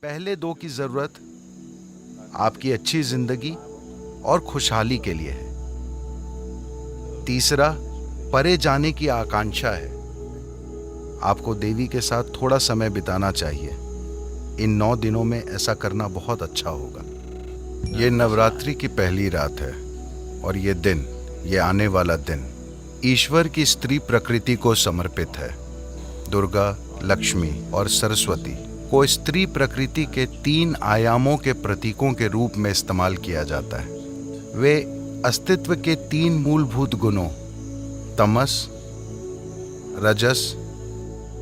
पहले दो की जरूरत आपकी अच्छी जिंदगी और खुशहाली के लिए है। तीसरा, परे जाने की आकांक्षा है। आपको देवी के साथ थोड़ा समय बिताना चाहिए। इन 9 दिनों में ऐसा करना बहुत अच्छा होगा। ये नवरात्रि की पहली रात है और ये आने वाला दिन ईश्वर की स्त्री प्रकृति को समर्पित है। दुर्गा, लक्ष्मी और सरस्वती को स्त्री प्रकृति के 3 आयामों के प्रतीकों के रूप में इस्तेमाल किया जाता है। वे अस्तित्व के 3 मूलभूत गुणों तमस, रजस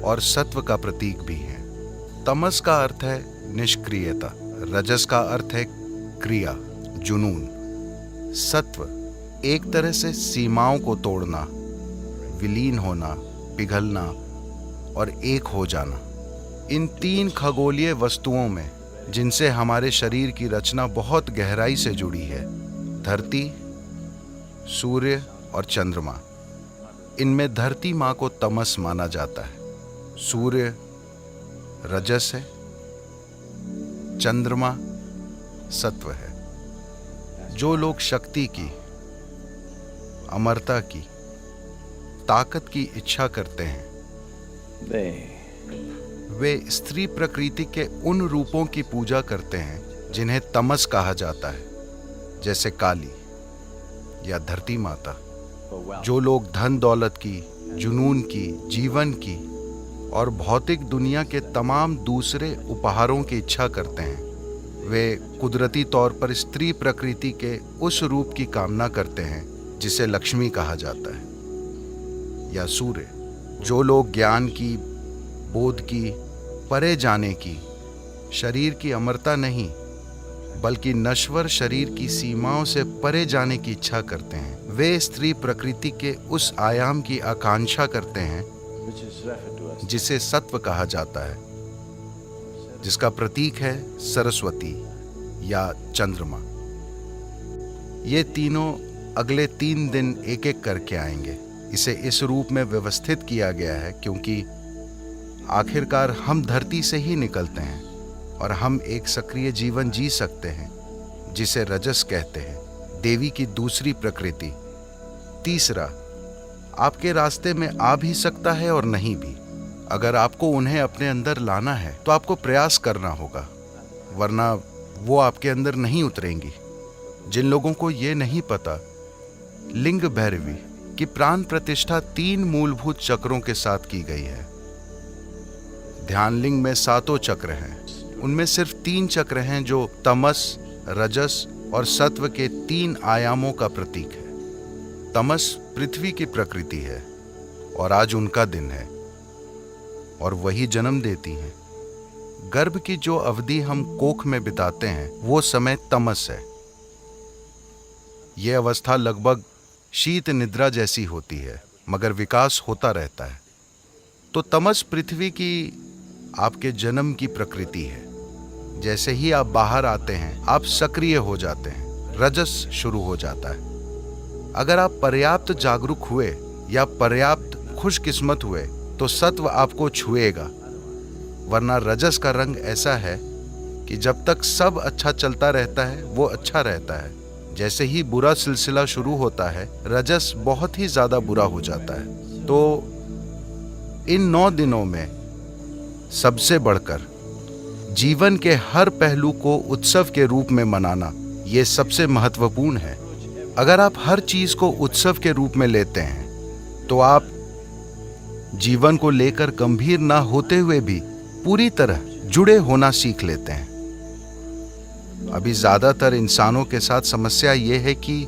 और सत्व का प्रतीक भी हैं। तमस का अर्थ है निष्क्रियता, रजस का अर्थ है क्रिया, जुनून, सत्व एक तरह से सीमाओं को तोड़ना, विलीन होना, पिघलना और एक हो जाना। इन 3 खगोलीय वस्तुओं में जिनसे हमारे शरीर की रचना बहुत गहराई से जुड़ी है, धरती, सूर्य और चंद्रमा, इनमें धरती माँ को तमस माना जाता है, सूर्य रजस है, चंद्रमा सत्व है। जो लोग शक्ति की, अमरता की, ताकत की इच्छा करते हैं, वे स्त्री प्रकृति के उन रूपों की पूजा करते हैं जिन्हें तमस कहा जाता है, जैसे काली या धरती माता। जो लोग धन दौलत की, जुनून की, जीवन की और भौतिक दुनिया के तमाम दूसरे उपहारों की इच्छा करते हैं, वे कुदरती तौर पर स्त्री प्रकृति के उस रूप की कामना करते हैं जिसे लक्ष्मी कहा जाता है, या सूर्य। जो लोग ज्ञान की, बोध की, परे जाने की, शरीर की अमरता नहीं बल्कि नश्वर शरीर की सीमाओं से परे जाने की इच्छा करते हैं, वे स्त्री प्रकृति के उस आयाम की आकांक्षा करते हैं जिसे सत्व कहा जाता है, जिसका प्रतीक है सरस्वती या चंद्रमा। ये तीनों अगले 3 दिन एक एक करके आएंगे। इसे इस रूप में व्यवस्थित किया गया है क्योंकि आखिरकार हम धरती से ही निकलते हैं और हम एक सक्रिय जीवन जी सकते हैं जिसे रजस कहते हैं, देवी की दूसरी प्रकृति। तीसरा, आपके रास्ते में आ भी सकता है और नहीं भी। अगर आपको उन्हें अपने अंदर लाना है तो आपको प्रयास करना होगा, वरना वो आपके अंदर नहीं उतरेंगी। जिन लोगों को ये नहीं पता, लिंग भैरवी की प्राण प्रतिष्ठा 3 मूलभूत चक्रों के साथ की गई है। ध्यान लिंग में 7 चक्र हैं। उनमें सिर्फ 3 चक्र हैं जो तमस, रजस और सत्व के 3 आयामों का प्रतीक है। तमस पृथ्वी की प्रकृति है और आज उनका दिन है और वही जन्म देती हैं। गर्भ की जो अवधि हम कोख में बिताते हैं वो समय तमस है। ये अवस्था लगभग शीत निद्रा जैसी होती है, मगर विकास होता रहता है। तो तमस पृथ्वी की आपके जन्म की प्रकृति है। जैसे ही आप बाहर आते हैं आप सक्रिय हो जाते हैं, रजस शुरू हो जाता है। अगर आप पर्याप्त जागरूक हुए या पर्याप्त खुशकिस्मत हुए तो सत्व आपको छुएगा, वरना रजस का रंग ऐसा है कि जब तक सब अच्छा चलता रहता है वो अच्छा रहता है। जैसे ही बुरा सिलसिला शुरू होता है, रजस बहुत ही ज्यादा बुरा हो जाता है। तो इन 9 दिनों में सबसे बढ़कर जीवन के हर पहलू को उत्सव के रूप में मनाना ये सबसे महत्वपूर्ण है। अगर आप हर चीज को उत्सव के रूप में लेते हैं तो आप जीवन को लेकर गंभीर ना होते हुए भी पूरी तरह जुड़े होना सीख लेते हैं। अभी ज्यादातर इंसानों के साथ समस्या ये है कि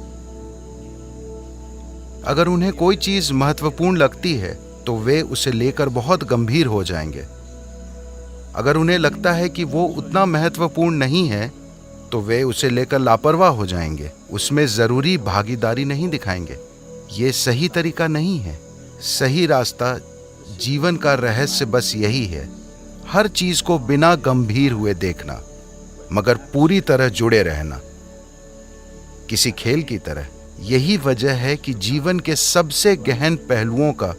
अगर उन्हें कोई चीज महत्वपूर्ण लगती है तो वे उसे लेकर बहुत गंभीर हो जाएंगे। अगर उन्हें लगता है कि वो उतना महत्वपूर्ण नहीं है तो वे उसे लेकर लापरवाह हो जाएंगे, उसमें जरूरी भागीदारी नहीं दिखाएंगे। ये सही तरीका नहीं है। सही रास्ता, जीवन का रहस्य बस यही है, हर चीज को बिना गंभीर हुए देखना मगर पूरी तरह जुड़े रहना, किसी खेल की तरह। यही वजह है कि जीवन के सबसे गहन पहलुओं का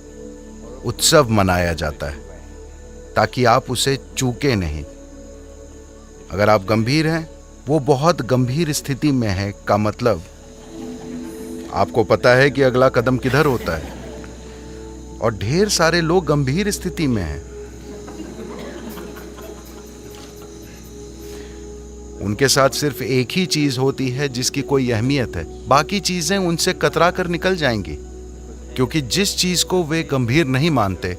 उत्सव मनाया जाता है ताकि आप उसे चूके नहीं। अगर आप गंभीर हैं, वो बहुत गंभीर स्थिति में है का मतलब आपको पता है कि अगला कदम किधर होता है। और ढेर सारे लोग गंभीर स्थिति में हैं। उनके साथ सिर्फ एक ही चीज होती है जिसकी कोई अहमियत है, बाकी चीजें उनसे कतरा कर निकल जाएंगी, क्योंकि जिस चीज को वे गंभीर नहीं मानते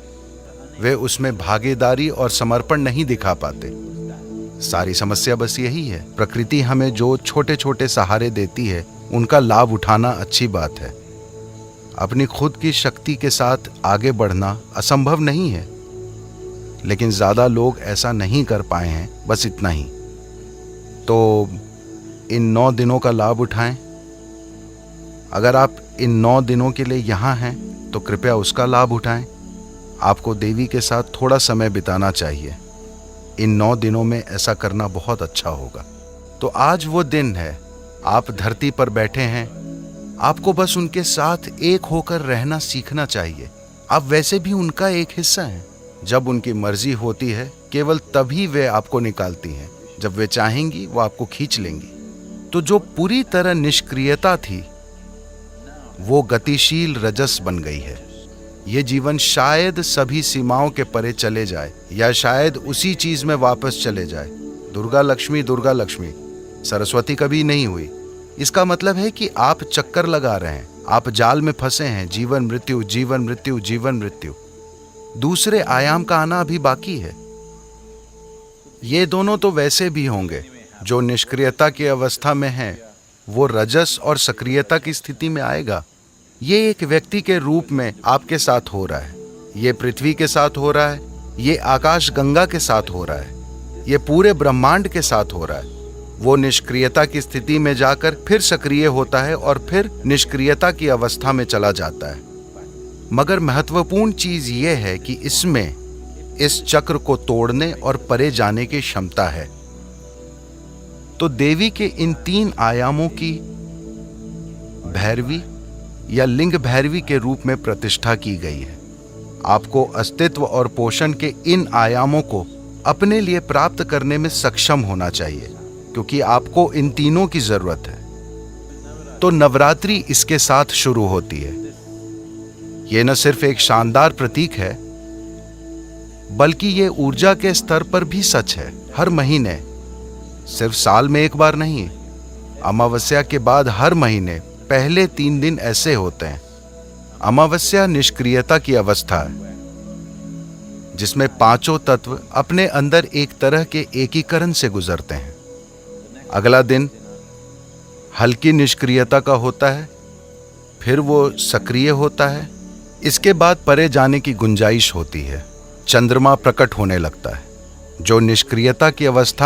वे उसमें भागीदारी और समर्पण नहीं दिखा पाते। सारी समस्या बस यही है। प्रकृति हमें जो छोटे छोटे सहारे देती है उनका लाभ उठाना अच्छी बात है। अपनी खुद की शक्ति के साथ आगे बढ़ना असंभव नहीं है, लेकिन ज्यादा लोग ऐसा नहीं कर पाए हैं, बस इतना ही। तो इन 9 दिनों का लाभ उठाएं। अगर आप इन 9 दिनों के लिए यहाँ हैं तो कृपया उसका लाभ उठाएं। आपको देवी के साथ थोड़ा समय बिताना चाहिए। इन 9 दिनों में ऐसा करना बहुत अच्छा होगा। तो आज वो दिन है, आप धरती पर बैठे हैं, आपको बस उनके साथ एक होकर रहना सीखना चाहिए। आप वैसे भी उनका एक हिस्सा हैं। जब उनकी मर्जी होती है केवल तभी वे आपको निकालती हैं। जब वे चाहेंगी वो आपको खींच लेंगी। तो जो पूरी तरह निष्क्रियता थी वो गतिशील रजस बन गई है। ये जीवन शायद सभी सीमाओं के परे चले जाए या शायद उसी चीज में वापस चले जाए। दुर्गा लक्ष्मी सरस्वती कभी नहीं हुई। इसका मतलब है कि आप चक्कर लगा रहे हैं, आप जाल में फंसे हैं। जीवन मृत्यु जीवन मृत्यु जीवन मृत्यु। दूसरे आयाम का आना अभी बाकी है। ये दोनों तो वैसे भी होंगे। जो निष्क्रियता की अवस्था में है वो रजस और सक्रियता की स्थिति में आएगा। ये एक व्यक्ति के रूप में आपके साथ हो रहा है, ये पृथ्वी के साथ हो रहा है, ये आकाश गंगा के साथ हो रहा है, ये पूरे ब्रह्मांड के साथ हो रहा है। वो निष्क्रियता की स्थिति में जाकर फिर सक्रिय होता है और फिर निष्क्रियता की अवस्था में चला जाता है। मगर महत्वपूर्ण चीज ये है कि इसमें इस चक्र को तोड़ने और परे जाने की क्षमता है। तो देवी के इन 3 आयामों की भैरवी या लिंग भैरवी के रूप में प्रतिष्ठा की गई है। आपको अस्तित्व और पोषण के इन आयामों को अपने लिए प्राप्त करने में सक्षम होना चाहिए, क्योंकि आपको इन तीनों की जरूरत है। तो नवरात्रि इसके साथ शुरू होती है। यह न सिर्फ एक शानदार प्रतीक है, बल्कि ये ऊर्जा के स्तर पर भी सच है। हर महीने, सिर्फ साल में एक बार नहीं, अमावस्या के बाद हर महीने पहले 3 दिन ऐसे होते हैं। अमावस्या निष्क्रियता की अवस्था है, जिसमें 5 तत्व अपने अंदर एक तरह के एकीकरण से गुजरते हैं। अगला दिन हल्की निष्क्रियता का होता है, फिर वो सक्रिय होता है। इसके बाद परे जाने की गुंजाइश होती है। चंद्रमा प्रकट होने लगता है, जो निष्क्रियता की अवस्था